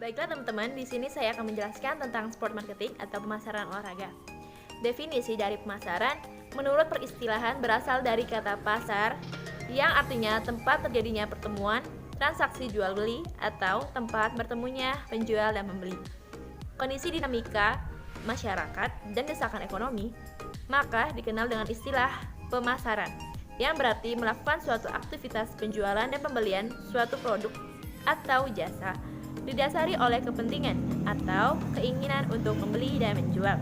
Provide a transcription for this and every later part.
Baiklah teman-teman, di sini saya akan menjelaskan tentang sport marketing atau pemasaran olahraga. Definisi dari pemasaran menurut peristilahan berasal dari kata pasar yang artinya tempat terjadinya pertemuan, transaksi jual beli atau tempat bertemunya penjual dan pembeli. Kondisi dinamika masyarakat dan desakan ekonomi maka dikenal dengan istilah pemasaran, yang berarti melakukan suatu aktivitas penjualan dan pembelian suatu produk atau jasa didasari oleh kepentingan atau keinginan untuk membeli dan menjual.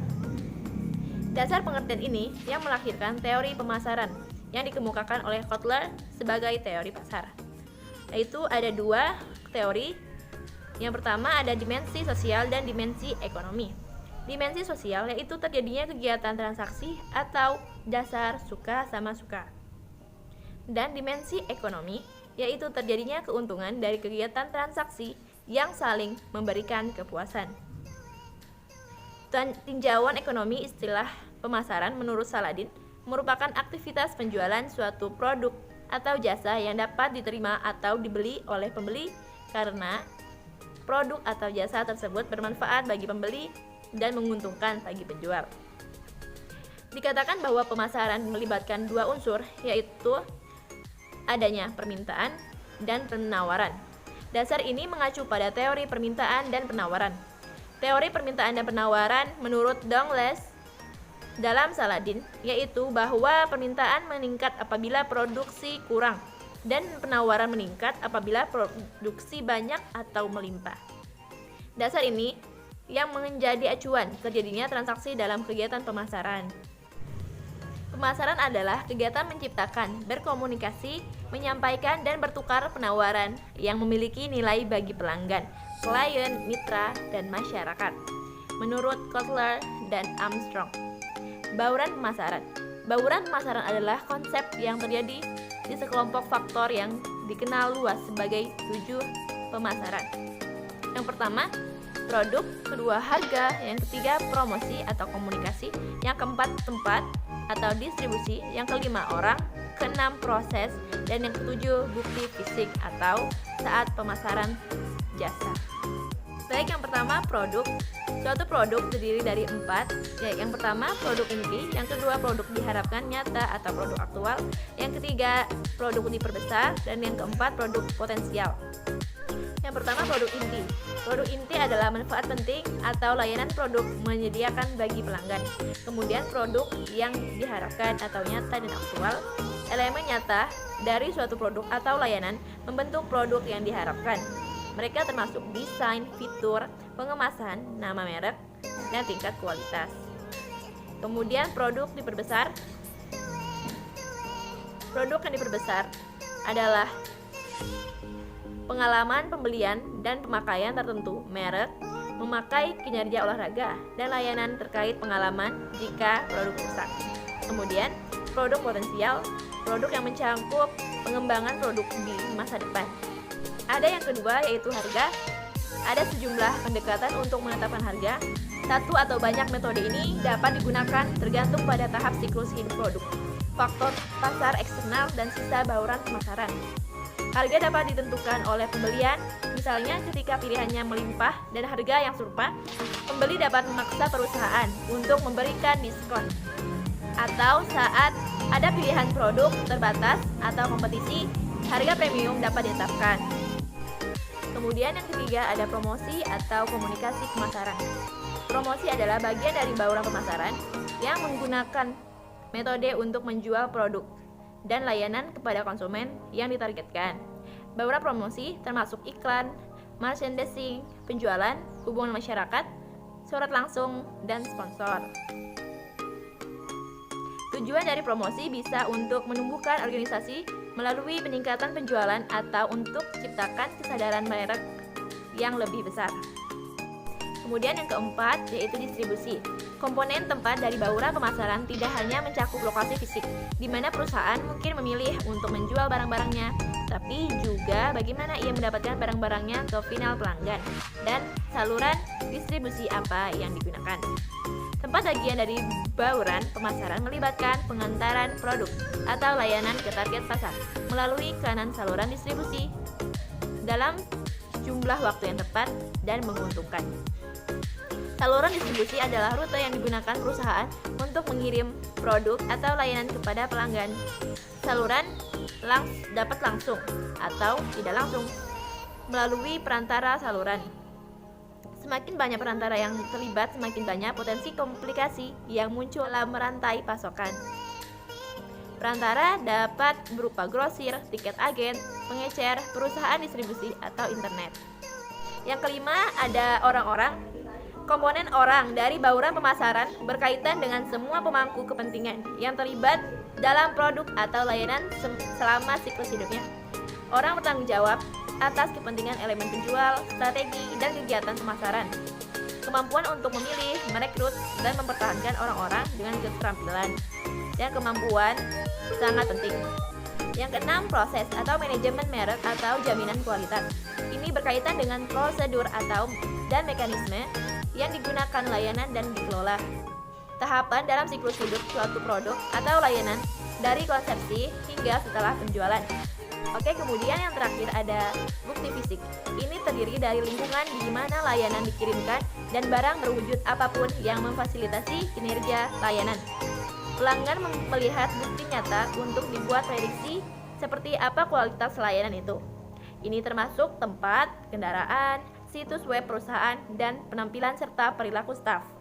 Dasar pengertian ini yang melahirkan teori pemasaran yang dikemukakan oleh Kotler sebagai teori pasar. Yaitu ada dua teori. Yang pertama ada dimensi sosial dan dimensi ekonomi. Dimensi sosial yaitu terjadinya kegiatan transaksi atau dasar suka sama suka. Dan dimensi ekonomi yaitu terjadinya keuntungan dari kegiatan transaksi yang saling memberikan kepuasan. Tinjauan ekonomi istilah pemasaran menurut Saladin merupakan aktivitas penjualan suatu produk atau jasa yang dapat diterima atau dibeli oleh pembeli karena produk atau jasa tersebut bermanfaat bagi pembeli dan menguntungkan bagi penjual. Dikatakan bahwa pemasaran melibatkan dua unsur, yaitu adanya permintaan dan penawaran. Dasar ini mengacu pada teori permintaan dan penawaran. Teori permintaan dan penawaran menurut Douglas dalam Saladin yaitu bahwa permintaan meningkat apabila produksi kurang dan penawaran meningkat apabila produksi banyak atau melimpah. Dasar ini yang menjadi acuan terjadinya transaksi dalam kegiatan pemasaran. Pemasaran adalah kegiatan menciptakan, berkomunikasi, menyampaikan, dan bertukar penawaran yang memiliki nilai bagi pelanggan, klien, mitra, dan masyarakat. Menurut Kotler dan Armstrong. Bauran pemasaran. Bauran pemasaran adalah konsep yang terjadi di sekelompok faktor yang dikenal luas sebagai 7 pemasaran. Yang pertama, produk, kedua harga, yang ketiga promosi atau komunikasi, yang keempat tempat atau distribusi, yang kelima orang, keenam proses, dan yang ketujuh bukti fisik atau saat pemasaran jasa. Baik, yang pertama produk. Suatu produk terdiri dari 4, yaitu yang pertama produk inti, yang kedua produk diharapkan nyata atau produk aktual, yang ketiga produk diperbesar, dan yang keempat produk potensial. Yang pertama produk inti. Produk inti adalah manfaat penting atau layanan produk menyediakan bagi pelanggan. Kemudian produk yang diharapkan atau nyata dan aktual. Elemen nyata dari suatu produk atau layanan membentuk produk yang diharapkan. Mereka termasuk desain, fitur, pengemasan, nama merek, dan tingkat kualitas. Kemudian produk diperbesar. Produk yang diperbesar adalah pengalaman pembelian dan pemakaian tertentu, merek, memakai kinerja olahraga, dan layanan terkait pengalaman jika produk rusak. Kemudian, produk potensial, produk yang mencakup pengembangan produk di masa depan. Ada yang kedua yaitu harga. Ada sejumlah pendekatan untuk menetapkan harga. Satu atau banyak metode ini dapat digunakan tergantung pada tahap siklus hidup produk, faktor pasar eksternal, dan sisa bauran pemasaran. Harga dapat ditentukan oleh pembelian, misalnya ketika pilihannya melimpah dan harga yang serupa, pembeli dapat memaksa perusahaan untuk memberikan diskon. Atau saat ada pilihan produk terbatas atau kompetisi, harga premium dapat ditetapkan. Kemudian yang ketiga ada promosi atau komunikasi pemasaran. Promosi adalah bagian dari bauran pemasaran yang menggunakan metode untuk menjual produk dan layanan kepada konsumen yang ditargetkan. Bauran promosi termasuk iklan, merchandising, penjualan, hubungan masyarakat, surat langsung, dan sponsor. Tujuan dari promosi bisa untuk menumbuhkan organisasi melalui peningkatan penjualan atau untuk menciptakan kesadaran merek yang lebih besar. Kemudian yang keempat yaitu distribusi. Komponen tempat dari bauran pemasaran tidak hanya mencakup lokasi fisik, di mana perusahaan mungkin memilih untuk menjual barang-barangnya, tapi juga bagaimana ia mendapatkan barang-barangnya ke final pelanggan, dan saluran distribusi apa yang digunakan. Tempat bagian dari bauran pemasaran melibatkan pengantaran produk atau layanan ke target pasar melalui kanan saluran distribusi. Dalam jumlah waktu yang tepat dan menguntungkan. Saluran distribusi adalah rute yang digunakan perusahaan untuk mengirim produk atau layanan kepada pelanggan. Saluran dapat langsung atau tidak langsung melalui perantara saluran. Semakin banyak perantara yang terlibat, semakin banyak potensi komplikasi yang muncul dalam rantai pasokan. Perantara dapat berupa grosir, tiket agen, pengecer, perusahaan distribusi, atau internet. Yang kelima, ada orang-orang. Komponen orang dari bauran pemasaran berkaitan dengan semua pemangku kepentingan yang terlibat dalam produk atau layanan selama siklus hidupnya. Orang bertanggung jawab atas kepentingan elemen penjual, strategi, dan kegiatan pemasaran. Kemampuan untuk memilih, merekrut, dan mempertahankan orang-orang dengan keterampilan dan kemampuan sangat penting. Yang keenam, proses atau manajemen merek atau jaminan kualitas. Ini berkaitan dengan prosedur dan mekanisme yang digunakan layanan dan dikelola. Tahapan dalam siklus hidup suatu produk atau layanan dari konsepsi hingga setelah penjualan. Oke, kemudian yang terakhir ada bukti fisik. Ini terdiri dari lingkungan di mana layanan dikirimkan dan barang berwujud apapun yang memfasilitasi kinerja layanan. Pelanggan melihat bukti nyata untuk dibuat prediksi seperti apa kualitas layanan itu. Ini termasuk tempat, kendaraan, situs web perusahaan, dan penampilan serta perilaku staf.